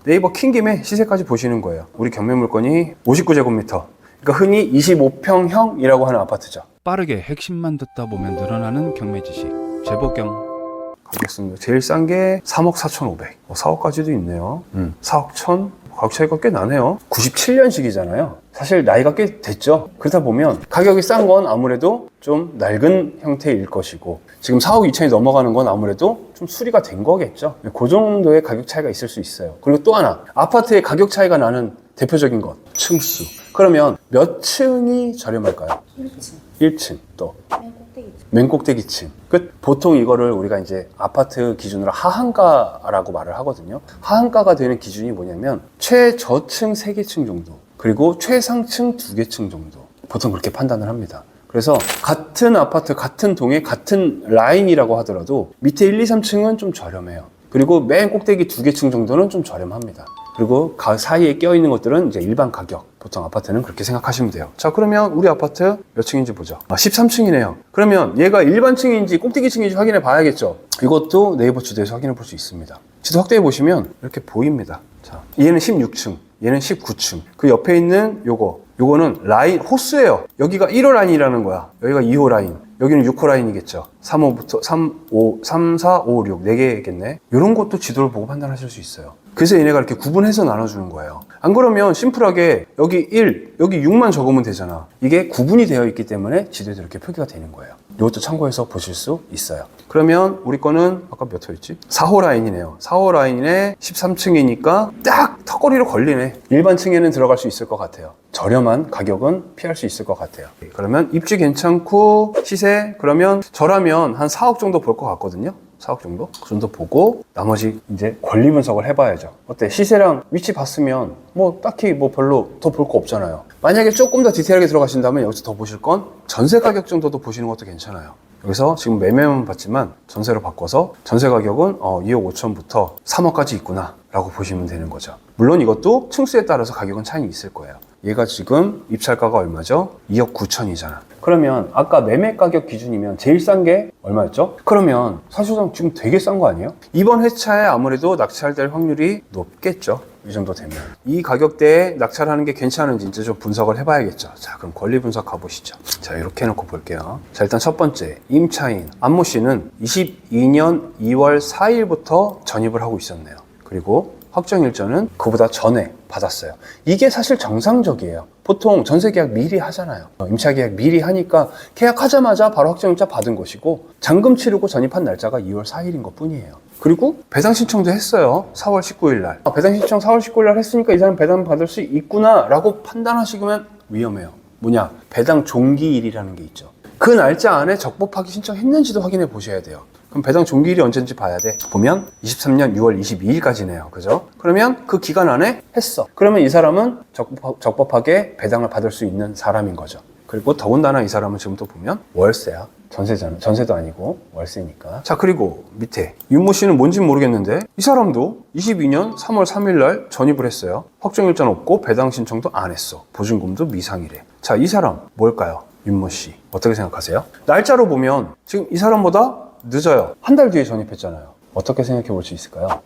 네이버 킨 김에 시세까지 보시는 거예요. 우리 경매 물건이 59제곱미터. 그러니까 흔히 25평형이라고 하는 아파트죠. 빠르게 핵심만 듣다 보면 늘어나는 경매 지식. 재보경. 가격수입니다. 제일 싼 게 3억 4,500. 4억까지도 있네요. 4억 1,000. 가격 차이가 꽤 나네요. 97년식이잖아요. 사실 나이가 꽤 됐죠. 그러다 보면 가격이 싼 건 아무래도 좀 낡은 형태일 것이고, 지금 4억 2천이 넘어가는 건 아무래도 좀 수리가 된 거겠죠. 그 정도의 가격 차이가 있을 수 있어요. 그리고 또 하나, 아파트의 가격 차이가 나는 대표적인 것, 층수. 그러면 몇 층이 저렴할까요? 1층. 1층. 또 맨 꼭대기층. 맨 꼭대기층. 보통 이거를 우리가 이제 아파트 기준으로 하한가라고 말을 하거든요. 하한가가 되는 기준이 뭐냐면 최저층 3개층 정도, 그리고 최상층 2개층 정도. 보통 그렇게 판단을 합니다. 그래서 같은 아파트, 같은 동에 같은 라인이라고 하더라도 밑에 1, 2, 3층은 좀 저렴해요. 그리고 맨 꼭대기 2개층 정도는 좀 저렴합니다. 그리고 그 사이에 껴있는 것들은 이제 일반 가격. 보통 아파트는 그렇게 생각하시면 돼요. 자, 그러면 우리 아파트 몇 층인지 보죠. 13층이네요. 그러면 얘가 일반 층인지 꼭대기 층인지 확인해 봐야겠죠. 이것도 네이버 지도에서 확인해 볼 수 있습니다. 지도 확대해 보시면 이렇게 보입니다. 자, 얘는 16층, 얘는 19층. 그 옆에 있는 요거는 라인, 호수예요. 여기가 1호 라인이라는 거야. 여기가 2호 라인. 여기는 6호 라인이겠죠. 3호부터 3, 4, 5, 6, 4개겠네. 이런 것도 지도를 보고 판단하실 수 있어요. 그래서 얘네가 이렇게 구분해서 나눠주는 거예요. 안 그러면 심플하게 여기 1, 여기 6만 적으면 되잖아. 이게 구분이 되어 있기 때문에 지도에도 이렇게 표기가 되는 거예요. 이것도 참고해서 보실 수 있어요. 그러면 우리 거는 아까 몇 호였지? 4호 라인이네요. 4호 라인에 13층이니까 딱 턱걸이로 걸리네. 일반 층에는 들어갈 수 있을 것 같아요. 저렴한 가격은 피할 수 있을 것 같아요. 그러면 입지 괜찮고 시세, 그러면 저라면 한 4억 정도 볼 것 같거든요. 4억 정도? 그 정도 보고 나머지 이제 권리 분석을 해봐야죠. 어때? 시세랑 위치 봤으면 뭐 딱히 뭐 별로 더 볼 거 없잖아요. 만약에 조금 더 디테일하게 들어가신다면 여기서 더 보실 건 전세 가격 정도도 보시는 것도 괜찮아요. 여기서 지금 매매만 봤지만 전세로 바꿔서 전세 가격은 2억 5천부터 3억까지 있구나 라고 보시면 되는 거죠. 물론 이것도 층수에 따라서 가격은 차이 있을 거예요. 얘가 지금 입찰가가 얼마죠? 2억 9천이잖아. 그러면 아까 매매 가격 기준이면 제일 싼 게 얼마였죠? 그러면 사실상 지금 되게 싼 거 아니에요? 이번 회차에 아무래도 낙찰될 확률이 높겠죠. 이 정도 되면. 이 가격대에 낙찰하는 게 괜찮은지 이제 좀 분석을 해봐야겠죠. 자, 그럼 권리 분석 가보시죠. 자, 이렇게 해놓고 볼게요. 자, 일단 첫 번째, 임차인 안모 씨는 22년 2월 4일부터 전입을 하고 있었네요. 그리고 확정 일자는 그보다 전에 받았어요. 이게 사실 정상적이에요. 보통 전세 계약 미리 하잖아요. 임차 계약 미리 하니까 계약하자마자 바로 확정 일자 받은 것이고, 잔금 치르고 전입한 날짜가 2월 4일인 것 뿐이에요. 그리고 배당 신청도 했어요. 4월 19일 날. 배당 신청 4월 19일 날 했으니까 이 사람 배당 받을 수 있구나 라고 판단하시면 위험해요. 뭐냐? 배당 종기일이라는 게 있죠. 그 날짜 안에 적법하게 신청했는지도 확인해 보셔야 돼요. 그럼 배당 종기일이 언제인지 봐야 돼. 보면 23년 6월 22일까지네요. 그죠? 그러면 그 기간 안에 했어. 그러면 이 사람은 적법하게 배당을 받을 수 있는 사람인 거죠. 그리고 더군다나 이 사람은 지금 또 보면 월세야. 전세잖아. 전세도 아니고 월세니까. 자, 그리고 밑에 윤모 씨는 뭔진 모르겠는데 이 사람도 22년 3월 3일 날 전입을 했어요. 확정일자는 없고 배당 신청도 안 했어. 보증금도 미상이래. 자, 이 사람 뭘까요? 윤모 씨. 어떻게 생각하세요? 날짜로 보면 지금 이 사람보다 늦어요. 한 달 뒤에 전입했잖아요. 어떻게 생각해 볼 수 있을까요?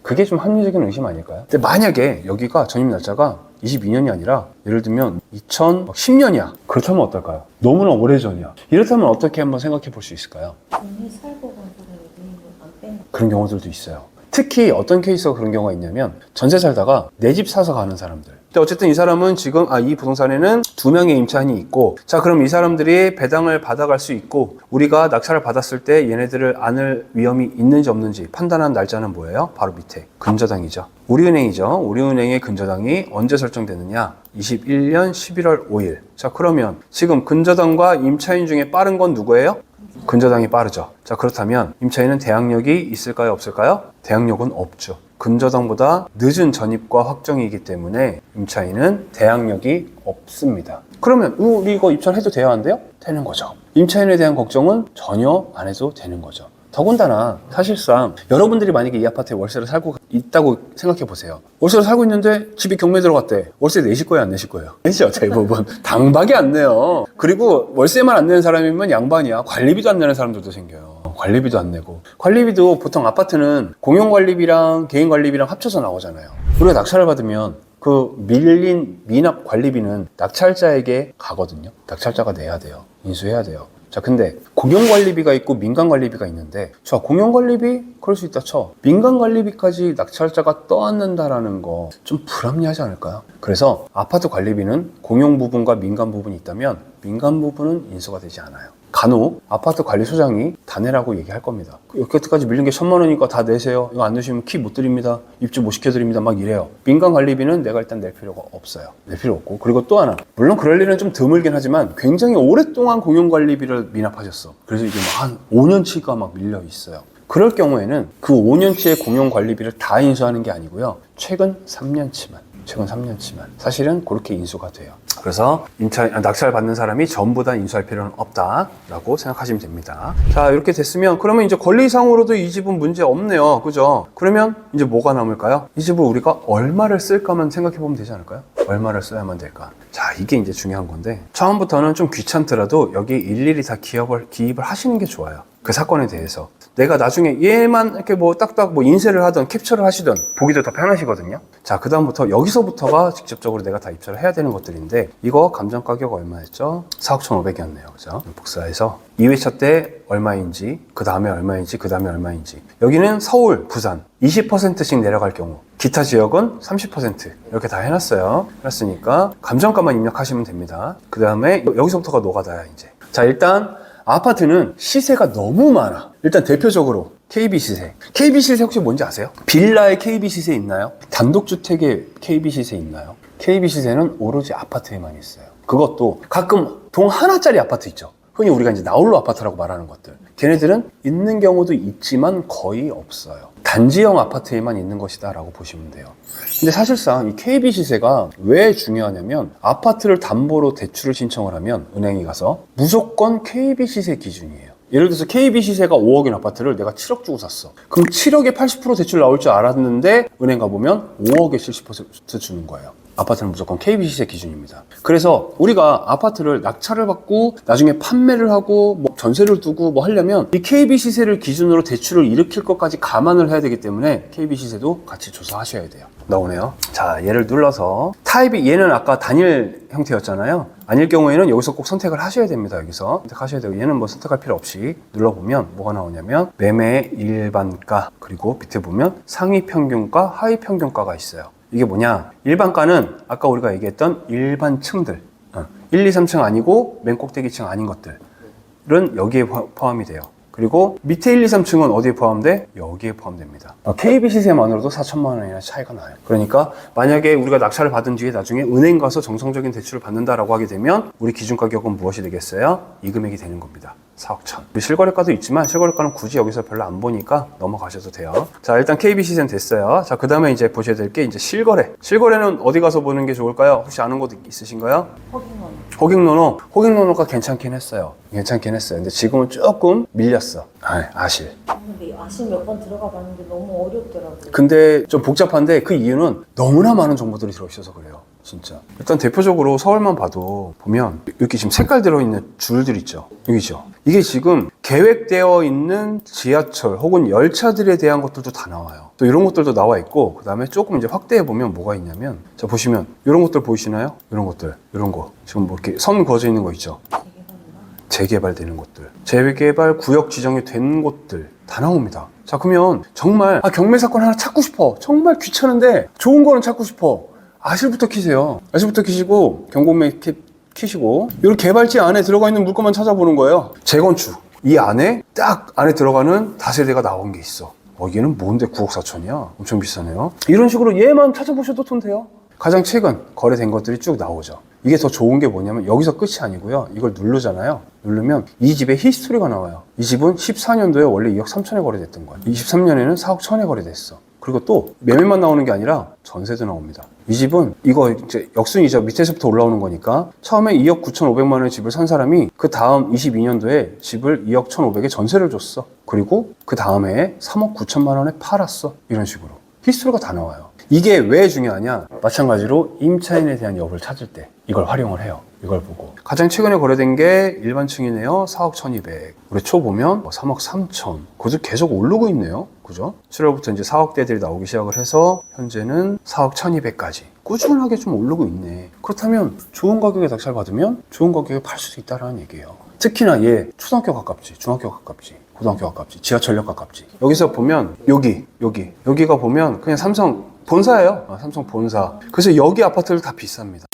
그게 좀 합리적인 의심 아닐까요? 근데 만약에 여기가 전입 날짜가 22년이 아니라 예를 들면 2010년이야. 그렇다면 어떨까요? 너무나 오래전이야. 이렇다면 어떻게 한번 생각해 볼 수 있을까요? 돈이 살고 간 사람이 안 빼는. 그런 경우들도 있어요. 특히 어떤 케이스가 그런 경우가 있냐면 전세 살다가 내 집 사서 가는 사람들. 근데 어쨌든 이 사람은 지금 이 부동산에는 2명의 임차인이 있고, 자, 그럼 이 사람들이 배당을 받아갈 수 있고 우리가 낙찰을 받았을 때 얘네들을 안을 위험이 있는지 없는지 판단한 날짜는 뭐예요? 바로 밑에 근저당이죠. 우리은행이죠. 우리은행의 근저당이 언제 설정되느냐? 21년 11월 5일. 자, 그러면 지금 근저당과 임차인 중에 빠른 건 누구예요? 근저당이 빠르죠. 자, 그렇다면 임차인은 대항력이 있을까요? 없을까요? 대항력은 없죠. 근저당보다 늦은 전입과 확정이기 때문에 임차인은 대항력이 없습니다. 그러면 우리 이거 입찰해도 돼야 한대요? 되는 거죠. 임차인에 대한 걱정은 전혀 안 해도 되는 거죠. 더군다나 사실상 여러분들이 만약에 이 아파트에 월세를 살고 있다고 생각해 보세요. 월세를 살고 있는데 집이 경매 들어갔대. 월세 내실 거예요, 안 내실 거예요? 내죠, 대부분. 당박이 안 내요. 그리고 월세만 안 내는 사람이면 양반이야. 관리비도 안 내는 사람들도 생겨요. 관리비도 안 내고. 관리비도 보통 아파트는 공용관리비랑 개인관리비랑 합쳐서 나오잖아요. 우리가 낙찰을 받으면 그 밀린 미납 관리비는 낙찰자에게 가거든요. 낙찰자가 내야 돼요. 인수해야 돼요. 자, 근데 공용관리비가 있고 민간관리비가 있는데, 자, 공용관리비? 그럴 수 있다 쳐. 민간관리비까지 낙찰자가 떠안는다라는 거 좀 불합리하지 않을까요? 그래서 아파트 관리비는 공용 부분과 민간 부분이 있다면 민간 부분은 인수가 되지 않아요. 간혹 아파트 관리소장이 다 내라고 얘기할 겁니다. 여기까지 밀린 게 1,000만 원이니까 다 내세요. 이거 안 내시면 키 못 드립니다. 입주 못 시켜드립니다. 막 이래요. 민간 관리비는 내가 일단 낼 필요가 없어요. 낼 필요 없고. 그리고 또 하나. 물론 그럴 일은 좀 드물긴 하지만 굉장히 오랫동안 공용관리비를 미납하셨어. 그래서 이게 막 한 5년치가 막 밀려 있어요. 그럴 경우에는 그 5년치의 공용관리비를 다 인수하는 게 아니고요. 최근 3년치만. 사실은 그렇게 인수가 돼요. 그래서 낙찰 받는 사람이 전부 다 인수할 필요는 없다라고 생각하시면 됩니다. 자, 이렇게 됐으면 그러면 이제 권리상으로도 이 집은 문제 없네요. 그죠? 그러면 이제 뭐가 남을까요? 이 집을 우리가 얼마를 쓸까만 생각해 보면 되지 않을까요? 얼마를 써야만 될까? 자, 이게 이제 중요한 건데 처음부터는 좀 귀찮더라도 여기 일일이 다 기입을 하시는 게 좋아요. 그 사건에 대해서. 내가 나중에 얘만 이렇게 뭐 딱딱 뭐 인쇄를 하든 캡처를 하시든 보기도 더 편하시거든요. 자, 그 다음부터 여기서부터가 직접적으로 내가 다 입찰을 해야 되는 것들인데 이거 감정 가격 얼마였죠? 4억 1,500이었네요. 그죠? 복사해서 2회차 때 얼마인지, 그 다음에 얼마인지, 그 다음에 얼마인지. 여기는 서울, 부산 20%씩 내려갈 경우, 기타 지역은 30% 이렇게 다 해놨어요. 해놨으니까 감정가만 입력하시면 됩니다. 그 다음에 여기서부터가 노가다야 이제. 자, 일단 아파트는 시세가 너무 많아. 일단 대표적으로 KB 시세. KB 시세 혹시 뭔지 아세요? 빌라의 KB 시세 있나요? 단독주택의 KB 시세 있나요? KB 시세는 오로지 아파트에만 있어요. 그것도 가끔 동 하나짜리 아파트 있죠. 흔히 우리가 이제 나홀로 아파트라고 말하는 것들. 걔네들은 있는 경우도 있지만 거의 없어요. 단지형 아파트에만 있는 것이다 라고 보시면 돼요. 근데 사실상 이 KB 시세가 왜 중요하냐면 아파트를 담보로 대출을 신청을 하면 은행에 가서 무조건 KB 시세 기준이에요. 예를 들어서 KB 시세가 5억인 아파트를 내가 7억 주고 샀어. 그럼 7억에 80% 대출 나올 줄 알았는데 은행 가보면 5억에 70% 주는 거예요. 아파트는 무조건 KB 시세 기준입니다. 그래서 우리가 아파트를 낙찰을 받고 나중에 판매를 하고 뭐 전세를 두고 뭐 하려면 이 KB 시세를 기준으로 대출을 일으킬 것까지 감안을 해야 되기 때문에 KB 시세도 같이 조사하셔야 돼요. 나오네요. 자, 얘를 눌러서 타입이 얘는 아까 단일 형태였잖아요. 아닐 경우에는 여기서 꼭 선택을 하셔야 됩니다. 여기서 선택하셔야 되고 얘는 뭐 선택할 필요 없이 눌러보면 뭐가 나오냐면 매매 일반가 그리고 밑에 보면 상위 평균가 하위 평균가가 있어요. 이게 뭐냐? 일반가는 아까 우리가 얘기했던 일반 층들 1, 2, 3층 아니고 맨 꼭대기층 아닌 것들은 여기에 포함이 돼요. 그리고 밑에 1, 2, 3층은 어디에 포함돼? 여기에 포함됩니다. KB 시세만으로도 4천만 원이나 차이가 나요. 그러니까 만약에 우리가 낙찰을 받은 뒤에 나중에 은행 가서 정상적인 대출을 받는다라고 하게 되면 우리 기준 가격은 무엇이 되겠어요? 이 금액이 되는 겁니다. 4억 천. 실거래가도 있지만 실거래가는 굳이 여기서 별로 안 보니까 넘어가셔도 돼요. 자, 일단 KB 시세는 됐어요. 자, 그 다음에 이제 보셔야 될 게 이제 실거래. 실거래는 어디 가서 보는 게 좋을까요? 혹시 아는 곳 있으신가요? 호갱노노. 호갱노노가 괜찮긴 했어요. 근데 지금은 조금 밀렸어. 아실. 근데 아실 몇 번 들어가 봤는데 너무 어렵더라고요. 근데 좀 복잡한데 그 이유는 너무나 많은 정보들이 들어있어서 그래요. 진짜. 일단 대표적으로 서울만 봐도 보면 이렇게 지금 색깔 들어있는 줄들 있죠. 여기죠. 이게 지금 계획되어 있는 지하철 혹은 열차들에 대한 것들도 다 나와요. 또 이런 것들도 나와 있고 그 다음에 조금 이제 확대해 보면 뭐가 있냐면 자 보시면 이런 것들 보이시나요? 이런 것들 이런 거 지금 뭐 이렇게 선 그어져 있는 거 있죠. 재개발되는 곳들, 재개발 구역 지정이 된 곳들 다 나옵니다. 자 그러면 정말 경매 사건 하나 찾고 싶어. 정말 귀찮은데 좋은 거는 찾고 싶어. 아실부터 키세요. 아실부터 키시고 경공매 키시고 이런 개발지 안에 들어가 있는 물건만 찾아보는 거예요. 재건축 이 안에 딱 안에 들어가는 다세대가 나온 게 있어. 얘는 뭔데 9억 4천이야? 엄청 비싸네요. 이런 식으로 얘만 찾아보셔도 돈 돼요. 가장 최근 거래된 것들이 쭉 나오죠. 이게 더 좋은 게 뭐냐면 여기서 끝이 아니고요. 이걸 누르잖아요. 누르면 이 집의 히스토리가 나와요. 이 집은 14년도에 원래 2억 3천에 거래됐던 거예요. 23년에는 4억 1천에 거래됐어. 그리고 또 매매만 나오는 게 아니라 전세도 나옵니다. 이 집은 이거 이제 역순이죠. 밑에서부터 올라오는 거니까 처음에 2억 9,500만 원의 집을 산 사람이 그 다음 22년도에 집을 2억 1,500에 전세를 줬어. 그리고 그 다음 해에 3억 9천만 원에 팔았어. 이런 식으로. 히스토리가 다 나와요. 이게 왜 중요하냐? 마찬가지로 임차인에 대한 여부를 찾을 때 이걸 활용을 해요. 이걸 보고. 가장 최근에 거래된 게 일반층이네요. 4억 1,200. 우리 초 보면 3억 3천. 그저 계속 오르고 있네요. 그죠? 7월부터 이제 4억대들이 나오기 시작을 해서 현재는 4억 1,200까지. 꾸준하게 좀 오르고 있네. 그렇다면 좋은 가격에 낙찰 받으면 좋은 가격에 팔 수 있다는 얘기예요. 특히나 얘 초등학교 가깝지, 중학교 가깝지, 고등학교 가깝지, 지하철역 가깝지. 여기서 보면 여기가 보면 그냥 삼성 본사예요. 삼성 본사. 그래서 여기 아파트들 다 비쌉니다.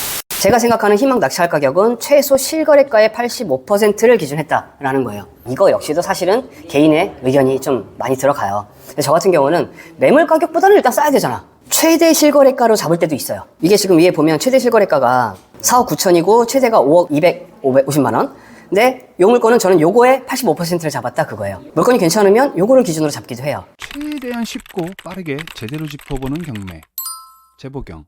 제가 생각하는 희망 낙찰 가격은 최소 실거래가의 85%를 기준했다라는 거예요. 이거 역시도 사실은 개인의 의견이 좀 많이 들어가요. 근데 저 같은 경우는 매물 가격보다는 일단 싸야 되잖아. 최대 실거래가로 잡을 때도 있어요. 이게 지금 위에 보면 최대 실거래가가 4억 9천이고 최대가 5억 250만 원. 근데 요 물건은 저는 요거의 85%를 잡았다 그거예요. 물건이 괜찮으면 요거를 기준으로 잡기도 해요. 최대한 쉽고 빠르게 제대로 짚어보는 경매. 재보경.